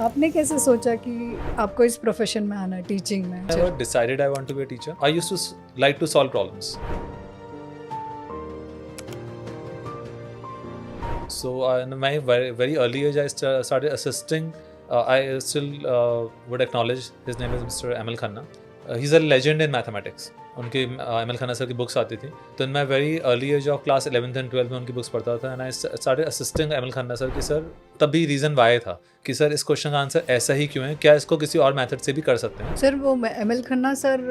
आपने कैसे सोचा कि आपको इस प्रोफेशन में आना है, टीचिंग में? I never decided I want to be a teacher. I used to like to solve problems. So in my very early age, I started assisting. I still would acknowledge his name is Mr. Amal Khanna. He's a legend in mathematics. उनकी ML Khanna sir की books आती थी, तो in my very early age of class 11th and 12th में उनकी books पढ़ता था and I started assisting ML Khanna sir कि सर तब भी रीज़न वाई था कि सर इस क्वेश्चन का आंसर ऐसा ही क्यों है, क्या इसको किसी और मेथड से भी कर सकते हैं? सर वो ML Khanna sir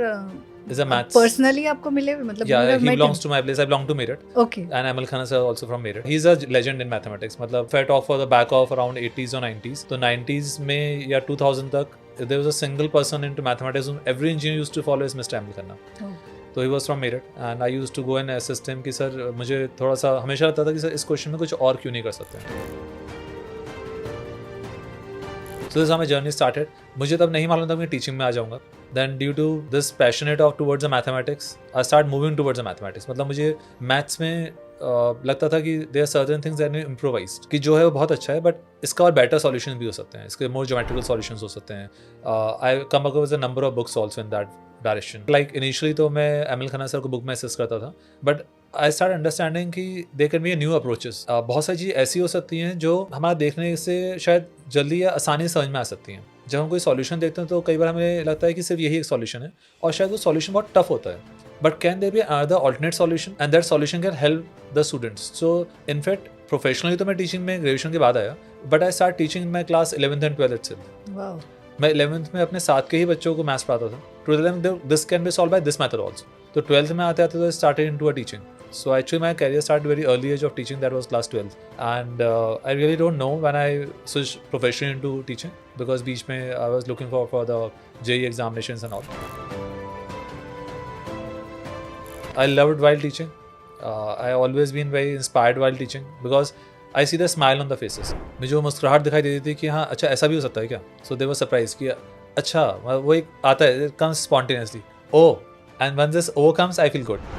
is a maths personally आपको मिले, मतलब yeah, you have he met belongs him? to my place. I belong to Meerut. Okay. And Amal Khanna sir also from Meerut. He's a legend in mathematics. मतलब if I talk for the back of around 80s or 90s, तो 90s में या 2000 तक there was a single person into mathematics whom every engineer used to follow is Mr. Amal Khanna. Oh. तो he was from Meerut and I use to go and assist him कि sir मुझे थोड़ा सा हमेशा लगता था कि सर इस क्वेश्चन में कुछ और क्यों नहीं कर सकते हैं. So this how my journey started. मुझे तब नहीं मालूम था मैं टीचिंग में आ जाऊंगा. Then due to this passionate of towards the mathematics I start moving towards the mathematics. मतलब मुझे मैथ्स में लगता था कि there are certain things that improvised कि जो है वो बहुत अच्छा है, बट इसका और बेटर सॉल्यूशन भी हो सकते हैं, इसके मोर ज्योमेट्रिकल सॉल्यूशंस हो सकते हैं. I come across a number of books also in that direction. Like initially तो मैं एमएल खन्ना सर को बुक में असिस्ट करता था, बट आई स्टार्ट अंडरस्टैंडिंग कि they can be new approaches. बहुत सारी चीज़ ऐसी हो सकती हैं जो हमारा देखने से शायद जल्दी या आसानी से समझ में आ सकती हैं. जब हम कोई सॉल्यूशन देखते हैं तो कई बार हमें लगता है कि सिर्फ यही एक सॉल्यूशन है और शायद वो सॉल्यूशन बहुत टफ होता है. But can there be another alternate solution and that solution can help the students. So in fact professionally तो मैं टीचिंग में ग्रेजुएशन के बाद आया, but I start teaching in my class 11th and 12th itself. Wow. मैं 11th में अपने साथ के ही बच्चों को मैथ्स पढ़ाता था. To them this can be solve by this method also. तो 12th में आते आते तो started into a teaching. So actually my career started very early age of teaching, that was class 12th, and I really don't know when I switched professionally into teaching because बीच में I was looking for the JEE examinations and all. I loved while teaching. I always been very inspired while teaching because I see the smile on the faces. मुझे जो मुस्कुराहट दिखाई देती थी कि हाँ अच्छा ऐसा भी हो सकता है क्या. So they were surprised कि अच्छा वो एक आता है, it comes spontaneously. Oh, and when this oh comes I feel good.